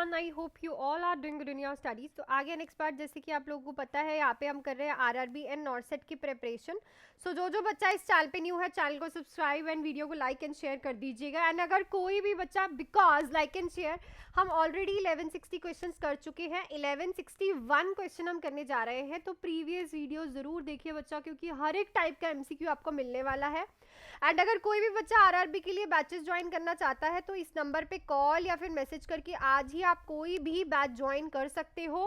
Everyone, I hope you all are doing good in your studies. तो आगे next part, जैसे कि आप लोगों को पता है, यहाँ पे हम कर रहे हैं आरआरबी एंड नॉर्सेट की प्रिपरेशन। सो जो बच्चा इस चैनल पे न्यू है, चैनल को सब्सक्राइब एंड वीडियो को लाइक एंड शेयर कर दीजिएगा। एंड अगर कोई भी बच्चा, बिकॉज लाइक एंड शेयर, हम ऑलरेडी 1160 क्वेश्चन कर चुके हैं, 1161 क्वेश्चन हम करने जा रहे हैं। तो प्रीवियस वीडियो जरूर देखिए बच्चा, क्योंकि हर एक टाइप का एमसीक्यू आपको मिलने वाला है। एंड अगर कोई भी बच्चा आरआरबी के लिए बैचेस ज्वाइन करना चाहता है तो इस नंबर पे कॉल या फिर मैसेज करके आज ही आप कोई भी बैच ज्वाइन कर सकते हो।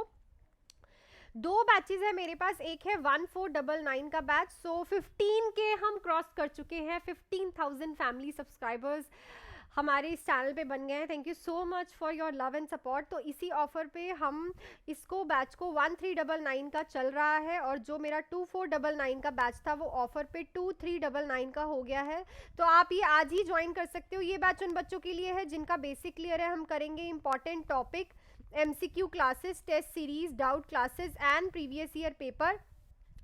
2 बैचेस है मेरे पास, एक है 1499 का बैच। सो 15 के हम क्रॉस कर चुके हैं, 15,000 फैमिली सब्सक्राइबर्स हमारे इस चैनल पे बन गए हैं। Thank you so much for your love and support. तो इसी ऑफर पे हम इसको बैच को 1399 का चल रहा है, और जो मेरा 2499 का बैच था वो ऑफर पे 2399 का हो गया है। तो आप ये आज ही ज्वाइन कर सकते हो। ये बैच उन बच्चों के लिए है जिनका बेसिक क्लियर है। हम करेंगे important topic, MCQ classes, test series, doubt classes and previous year paper.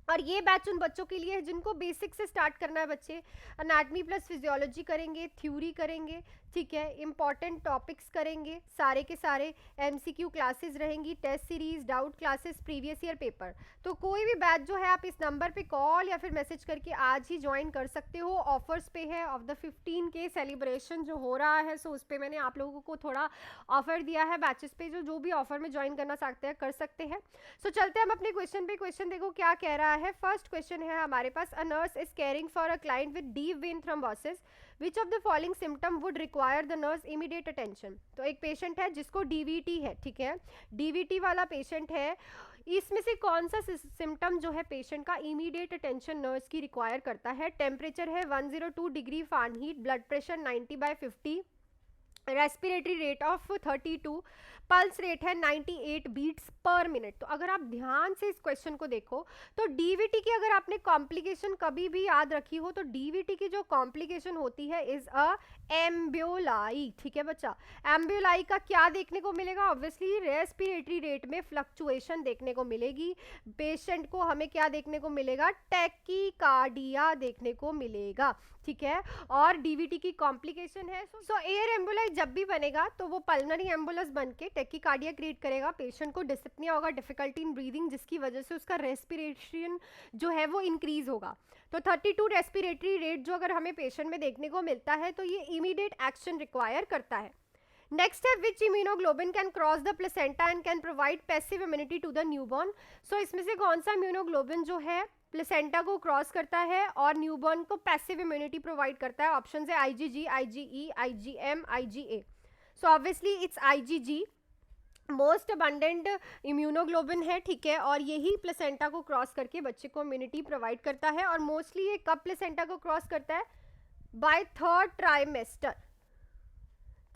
और ये बैच उन बच्चों के लिए है जिनको बेसिक से स्टार्ट करना है। बच्चे एनाटॉमी प्लस फिजियोलॉजी करेंगे, थ्योरी करेंगे, ठीक है, इंपॉर्टेंट टॉपिक्स करेंगे, सारे के सारे एमसीक्यू क्लासेस रहेंगी, test series, doubt classes, previous year paper. तो कोई भी बैच जो है आप इस नंबर पे कॉल या फिर मैसेज करके आज ही ज्वाइन कर सकते हो। ऑफर्स पे है ऑफ द 15 के सेलिब्रेशन जो हो रहा है, सो उस पर मैंने आप लोगों को थोड़ा ऑफर दिया है बैचेस पे। जो भी ऑफर में ज्वाइन करना चाहते हैं कर सकते हैं। सो चलते हैं हम अपने क्वेश्चन पे। क्वेश्चन देखो क्या कह रहा है। फर्स्ट क्वेश्चन है हमारे पास, a nurse is caring for a client with deep vein thrombosis, which of the following symptom would require the nurse immediate attention. तो एक पेशेंट है जिसको डीवीटी है, ठीक है, डीवीटी वाला पेशेंट है। इसमें से कौन सा सिम्टम जो है पेशेंट का इमीडिएट अटेंशन नर्स की रिक्वायर करता है। टेम्परेचर है 102 degree Fahrenheit, blood pressure 90/50, respiratory rate of 32, pulse rate है 98 बीट्स पर मिनट। तो अगर आप ध्यान से इस क्वेश्चन को देखो तो डीवीटी की अगर आपने कॉम्प्लिकेशन कभी भी याद रखी हो तो डीवीटी की जो कॉम्प्लिकेशन होती है इज अ एम्ब्योलाई, ठीक है बच्चा। एम्ब्योलाई का क्या देखने को मिलेगा? ऑब्वियसली रेस्पिरेटरी रेट में फ्लक्चुएशन देखने को मिलेगी। पेशेंट को हमें क्या देखने को मिलेगा? टैकीकार्डिया देखने को मिलेगा, ठीक है। और डीवीटी की कॉम्प्लिकेशन है, सो एयर एम्बुलाई जब भी बनेगा तो वो पल्मोनरी एम्बुलस बन के टैकीकार्डिया क्रिएट करेगा। पेशेंट को डिस्पनिया होगा, डिफिकल्टी इन ब्रीदिंग, जिसकी वजह से उसका रेस्पिरेशन जो है वो इंक्रीज होगा। तो 32 रेस्पिरेटरी रेट जो अगर हमें पेशेंट में देखने को मिलता है तो ये इमीडिएट एक्शन रिक्वायर करता है। नेक्स्ट है, which immunoglobin can cross the placenta and can provide passive immunity to the newborn. So इसमें से कौन सा इम्यूनोग्लोबिन जो है प्लेसेंटा को क्रॉस करता है और न्यूबॉर्न को पैसिव इम्यूनिटी प्रोवाइड करता है? ऑप्शन है IgG, IgE, IgM, IgA. So obviously it's IgG, most abundant immunoglobulin है, ठीक है। और यही प्लेसेंटा को क्रॉस करके बच्चे को इम्यूनिटी प्रोवाइड करता है। और मोस्टली ये कब प्लेसेंटा को क्रॉस करता है? बाय 3rd ट्राइमेस्टर,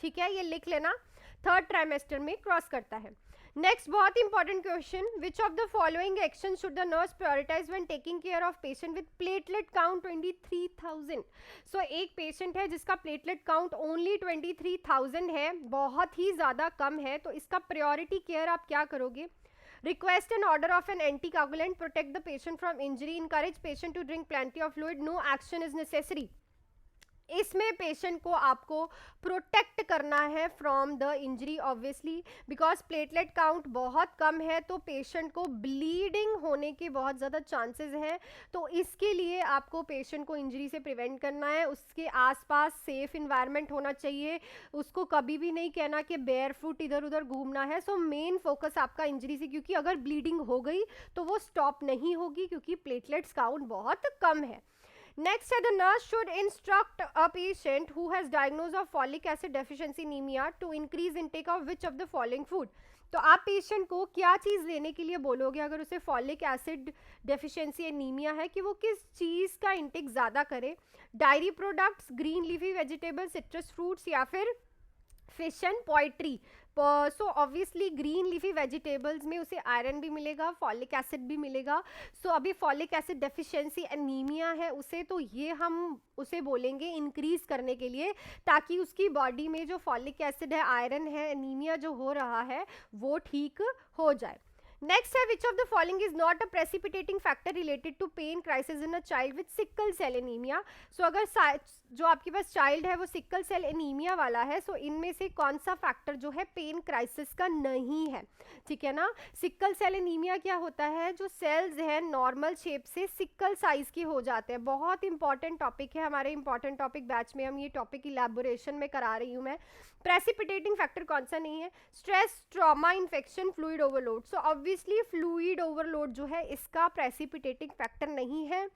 ठीक है, ये लिख लेना, 3rd ट्राइमेस्टर में क्रॉस करता है। नेक्स्ट बहुत important question, which of the following action should the nurse prioritize when taking care of patient with platelet count 23,000। So एक पेशेंट है जिसका प्लेटलेट काउंट ओनली 23,000 है, बहुत ही ज़्यादा कम है। तो इसका प्रायोरिटी केयर आप क्या करोगे? Request an order of an anticoagulant, protect the patient from injury, encourage patient to drink plenty of fluid, no action is necessary. इसमें पेशेंट को आपको प्रोटेक्ट करना है from the injury, obviously because platelet count बहुत कम है तो patient को ब्लीडिंग होने के बहुत ज़्यादा चांसेस हैं। तो इसके लिए आपको पेशेंट को इंजरी से प्रिवेंट करना है। उसके आसपास सेफ इन्वायरमेंट होना चाहिए, उसको कभी भी नहीं कहना कि बेयर फुट इधर उधर घूमना है। सो मेन फोकस आपका इंजरी से, क्योंकि अगर ब्लीडिंग हो गई तो वो स्टॉप नहीं होगी क्योंकि प्लेटलेट्स काउंट बहुत कम है। Next है, the nurse should instruct a patient who has diagnosis of folic acid deficiency anemia to increase intake of which of the following food। तो आप पेशेंट को क्या चीज़ लेने के लिए बोलोगे अगर उसे फॉलिक एसिड डेफिशिएंसी एनीमिया है, कि वो किस चीज़ का इंटेक ज़्यादा करे? Diary products, green leafy vegetables, citrus fruits, या फिर fish and poetry. So obviously green leafy vegetables में उसे आयरन भी मिलेगा, फॉलिक एसिड भी मिलेगा। सो अभी फॉलिक एसिड डेफिशिएंसी एनीमिया है उसे, तो ये हम उसे बोलेंगे इंक्रीज करने के लिए, ताकि उसकी बॉडी में जो फॉलिक एसिड है, आयरन है, एनीमिया जो हो रहा है वो ठीक हो जाए। नेक्स्ट है which of the following is not a precipitating factor related to pain crisis in a child with sickle cell anaemia. So अगर जो आपके पास चाइल्ड है वो सिकल सेल एनीमिया वाला है, सो इनमें से कौन सा फैक्टर जो है पेन क्राइसिस का नहीं है, ठीक है ना। सिकल सेल एनीमिया क्या होता है, जो सेल्स हैं नॉर्मल शेप से सिकल साइज की हो जाते हैं। बहुत इंपॉर्टेंट टॉपिक है हमारे इंपॉर्टेंट टॉपिक बैच में, हम ये टॉपिक इलैबोरेशन में करा रही हूँ मैं। प्रेसिपिटेटिंग फैक्टर कौन सा नहीं है, stress, trauma, infection, fluid overload. So obviously fluid overload जो है इसका प्रेसिपिटेटिंग फैक्टर नहीं है,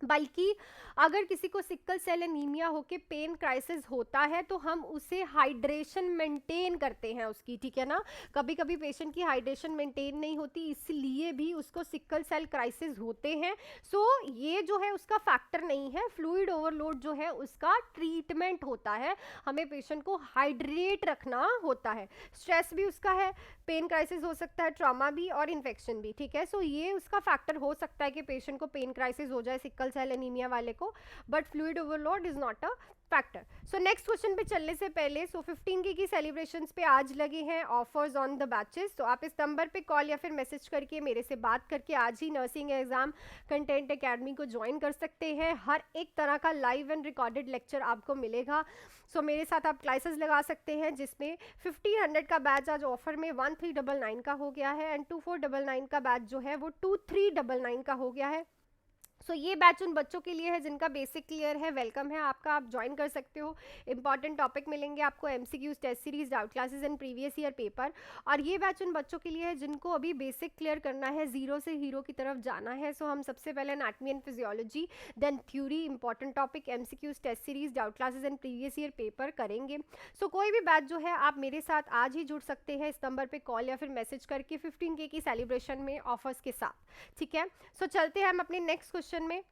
बल्कि अगर किसी को सिकल सेल एनीमिया होके पेन क्राइसिस होता है तो हम उसे हाइड्रेशन मेंटेन करते हैं उसकी, ठीक है ना। कभी कभी पेशेंट की हाइड्रेशन मेंटेन नहीं होती, इसलिए भी उसको सिकल सेल क्राइसिस होते हैं। सो ये जो है उसका फैक्टर नहीं है। फ्लूइड ओवरलोड जो है उसका ट्रीटमेंट होता है, हमें पेशेंट को हाइड्रेट रखना होता है। स्ट्रेस भी उसका है, पेन क्राइसिस हो सकता है, ट्रॉमा भी और इन्फेक्शन भी, ठीक है। सो ये उसका फैक्टर हो सकता है कि पेशेंट को पेन क्राइसिस हो जाए सिकल सेल एनीमिया वाले को, but fluid overload is not a factor. So next question पे चलने से पहले, सो 15 की सेलिब्रेशंस पे आज लगे हैं ऑफर्स ऑन द बैचेस। तो आप इस नंबर पे कॉल या फिर मैसेज करके मेरे से बात करके आज ही नर्सिंग एग्जाम कंटेंट एकेडमी को ज्वाइन कर सकते हैं। हर एक तरह का लाइव एंड रिकॉर्डेड लेक्चर आपको मिलेगा। सो मेरे साथ आप क्लासेस लगा सकते हैं, जिसमें 1500 का बैच आज ऑफर में 1399 का हो गया है, एंड 2499 का बैच जो है वो 2399 का हो गया है। सो ये बैच उन बच्चों के लिए है जिनका बेसिक क्लियर है, वेलकम है आपका, आप ज्वाइन कर सकते हो। इंपॉर्टेंट टॉपिक मिलेंगे आपको, MCQs, test series, doubt classes and previous year paper. और ये बैच उन बच्चों के लिए है जिनको अभी बेसिक क्लियर करना है, जीरो से हीरो की तरफ जाना है। सो हम सबसे पहले anatomy and physiology, then theory, important topic, MCQs, test series, doubt classes and previous year paper करेंगे। सो कोई भी बैच जो है आप मेरे साथ आज ही जुड़ सकते हैं इस नंबर पर कॉल या फिर मैसेज करके 15K की सेलिब्रेशन में ऑफर्स के साथ, ठीक है। सो चलते हैं हम अपने नेक्स्ट क्वेश्चन में।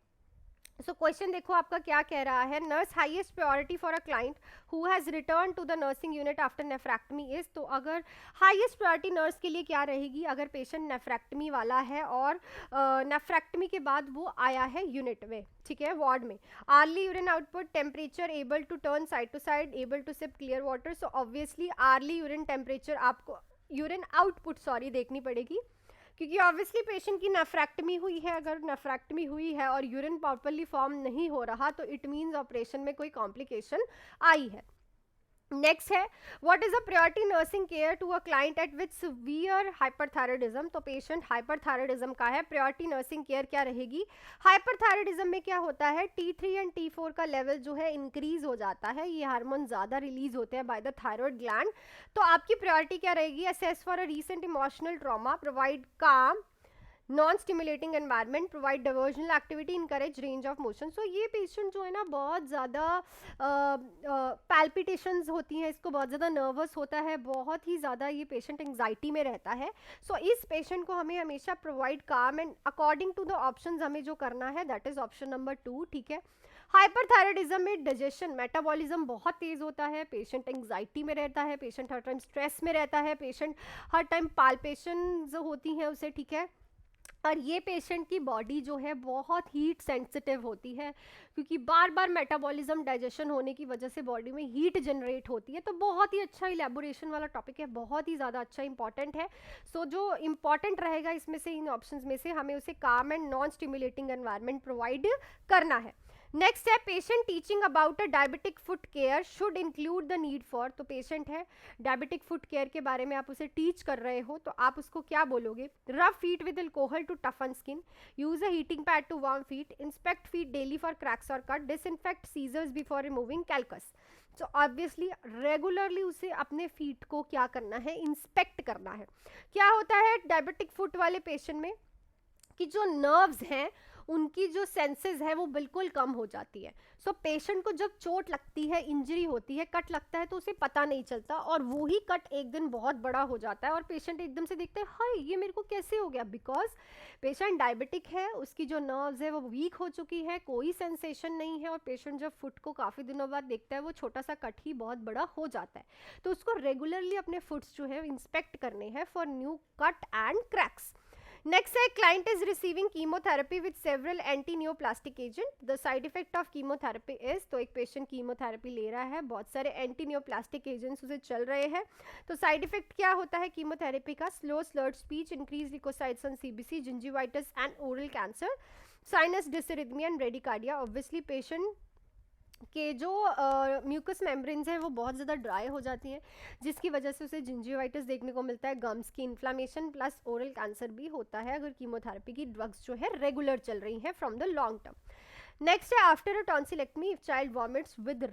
सो क्वेश्चन देखो आपका क्या कह रहा है, nurse highest priority for a client who has return to the nursing unit after nephrectomy is. तो अगर हाईएस्ट प्रायोरिटी नर्स के लिए क्या रहेगी, अगर पेशेंट नेफ्रेक्टमी वाला है और नेफ्रेक्टमी के बाद वो आया है यूनिट में, ठीक है, वार्ड में। Early urine output, temperature, able to turn side to side, able to sip clear water. So obviously early urine temperature आपको, यूरिन आउटपुट सॉरी देखनी पड़ेगी, क्योंकि ऑब्वियसली पेशेंट की नेफ्रेक्टमी हुई है। अगर नेफ्रेक्टमी हुई है और यूरिन प्रॉपर्ली फॉर्म नहीं हो रहा तो इट मीन्स ऑपरेशन में कोई कॉम्प्लिकेशन आई है। नेक्स्ट है, what is a priority nursing care to a client at with severe hyperthyroidism. तो पेशेंट हाइपरथायराइडिज्म का है, प्रायोरिटी नर्सिंग केयर क्या रहेगी। हाइपरथायराइडिज्म में क्या होता है, T3 एंड T4 का लेवल जो है इंक्रीज हो जाता है, ये हार्मोन ज़्यादा रिलीज होते हैं बाय द थायराइड ग्लैंड। तो आपकी प्रायोरिटी क्या रहेगी, assess for a recent emotional trauma, provide calm non stimulating environment, provide diversional activity, encourage range of motion. So ये पेशेंट जो है ना बहुत ज़्यादा पैल्पिटेशंस होती हैं, इसको बहुत ज़्यादा नर्वस होता है, बहुत ही ज़्यादा ये पेशेंट एंग्जाइटी में रहता है। सो इस पेशेंट को हमें हमेशा provide calm and according to the options हमें जो करना है दैट इज ऑप्शन नंबर 2, ठीक है। हाइपरथायराइडिज्म में डाइजेशन मेटाबॉलिज्म बहुत तेज होता है, पेशेंट एंग्जाइटी में रहता है, पेशेंट हर टाइम स्ट्रेस में रहता है, पेशेंट हर टाइम पाल्पेशंस होती हैं उसे, ठीक है। और ये पेशेंट की बॉडी जो है बहुत हीट सेंसिटिव होती है, क्योंकि बार बार मेटाबॉलिज्म डाइजेशन होने की वजह से बॉडी में हीट जनरेट होती है। तो बहुत ही अच्छा इलेबोरेशन वाला टॉपिक है, बहुत ही ज़्यादा अच्छा इंपॉर्टेंट है। सो जो इंपॉर्टेंट रहेगा इसमें से, इन ऑप्शंस में से हमें उसे काम and non stimulating environment provide करना है। नेक्स्ट है, patient teaching about a diabetic foot care should include the need for. तो पेशेंट है, डायबिटिक फुट केयर के बारे में आप उसे टीच कर रहे हो, तो आप उसको क्या बोलोगे, rub feet with alcohol to toughen skin, use a heating pad to warm feet, inspect feet daily for cracks और cut, disinfect scissors before removing calluses. तो ऑब्वियसली रेगुलरली उसे अपने फीट को क्या करना है, इंस्पेक्ट करना है। क्या होता है डायबिटिक फुट वाले पेशेंट में कि जो नर्व्स हैं उनकी जो सेंसेस है वो बिल्कुल कम हो जाती है। सो पेशेंट को जब चोट लगती है, इंजरी होती है, कट लगता है, तो उसे पता नहीं चलता, और वो ही कट एक दिन बहुत बड़ा हो जाता है और पेशेंट एकदम से देखते हैं हाय ये मेरे को कैसे हो गया, बिकॉज पेशेंट डायबिटिक है, उसकी जो नर्व्स है वो वीक हो चुकी है, कोई सेंसेशन नहीं है, और पेशेंट जब फुट को काफ़ी दिनों बाद देखता है वो छोटा सा कट ही बहुत बड़ा हो जाता है। तो उसको रेगुलरली अपने फुट्स जो है इंस्पेक्ट करने हैं for new cut and cracks. Next है client is receiving chemotherapy with several anti neoplastic agent, the side effect of chemotherapy is, तो एक पेशेंट कीमोथेरेपी ले रहा है, बहुत सारे एंटी नियोप्लास्टिक एजेंट्स उसे चल रहे हैं, तो साइड इफेक्ट क्या होता है कीमोथेरेपी का? Slow slurred speech, increase leukocytes on CBC, gingivitis and oral cancer, sinus dysrhythmia and bradycardia. Obviously patient के जो म्यूकस मेम्ब्रेन्स हैं वो बहुत ज़्यादा ड्राई हो जाती हैं, जिसकी वजह से उसे जिंजिवाइटिस देखने को मिलता है, गम्स की इन्फ्लामेशन प्लस ओरल कैंसर भी होता है अगर कीमोथेरेपी की ड्रग्स जो है रेगुलर चल रही हैं from the long term. Next है after a tonsillectomy if child vomits with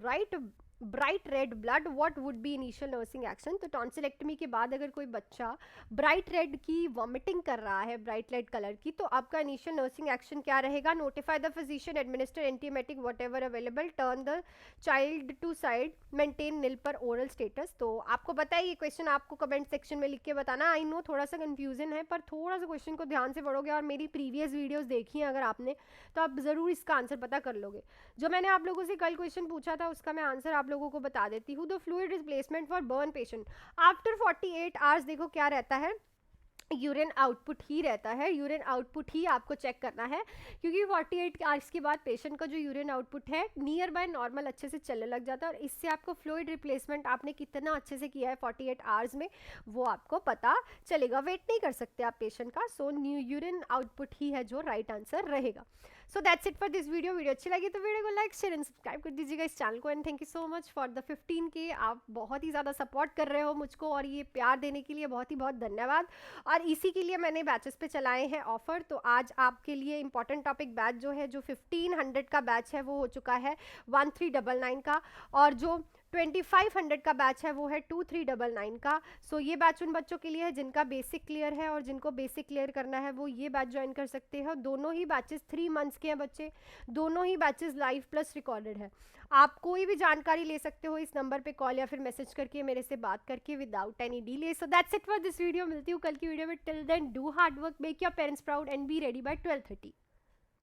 bright red blood what would be initial nursing action, तो टॉन्सिलेक्टमी के बाद अगर कोई बच्चा ब्राइट रेड की वॉमिटिंग कर रहा है, ब्राइट रेड कलर की, तो आपका इनिशियल नर्सिंग एक्शन क्या रहेगा? Notify the physician, administer antiemetic whatever available, turn the child to side, maintain nil per oral status. तो आपको पता है ये क्वेश्चन आपको कमेंट सेक्शन में लिख के बताना। आई नो थोड़ा सा कन्फ्यूजन है, पर थोड़ा सा क्वेश्चन को ध्यान से पढ़ोगे और मेरी प्रीवियस वीडियोज़ देखी हैं अगर आपने, तो आप ज़रूर इसका आंसर पता कर लोगे। जो मैंने आप लोगों से कल क्वेश्चन पूछा था उसका मैं आंसर आप लोगों को बता देती हूँ। The fluid replacement for burn patient after 48 hours, देखो क्या रहता है, यूरिन आउटपुट ही रहता है, यूरिन आउटपुट ही आपको चेक करना है, क्योंकि 48 आवर्स के बाद पेशेंट का जो यूरिन आउटपुट है नियर बाय नॉर्मल अच्छे से चलने लग जाता है, और इससे आपको फ्लूइड रिप्लेसमेंट आपने कितना अच्छे से किया है 48 आवर्स में वो आपको पता चलेगा। वेट नहीं कर सकते आप पेशेंट का, सो न्यू यूरिन आउटपुट ही है जो राइट आंसर रहेगा। सो that's it for this video. Video अच्छी लगी तो वीडियो को लाइक शेयर एंड सब्सक्राइब कर दीजिएगा इस चैनल को, and thank you so much for the 15K। आप बहुत ही ज़्यादा सपोर्ट कर रहे हो मुझको, और ये प्यार देने के लिए बहुत ही बहुत धन्यवाद। और इसी के लिए मैंने बैचेस पे चलाए हैं ऑफर, तो आज आपके लिए इंपॉर्टेंट टॉपिक बैच जो है, जो 1500 का बैच है वो हो चुका है 1399 का, और जो 2500 का बैच है वो है 2399 का। सो ये बैच उन बच्चों के लिए है जिनका बेसिक क्लियर है, और जिनको बेसिक क्लियर करना है वो ये बैच ज्वाइन कर सकते हैं। दोनों ही बैचेस 3 मंथ्स के हैं बच्चे, दोनों ही बैचेस लाइव प्लस रिकॉर्डेड है। आप कोई भी जानकारी ले सकते हो इस नंबर पे कॉल या फिर मैसेज करके मेरे से बात करके without any delay. So that's it for this video. मिलती हूँ कल की वीडियो में। Till then do hard work, make your parents proud and be ready by 12:30।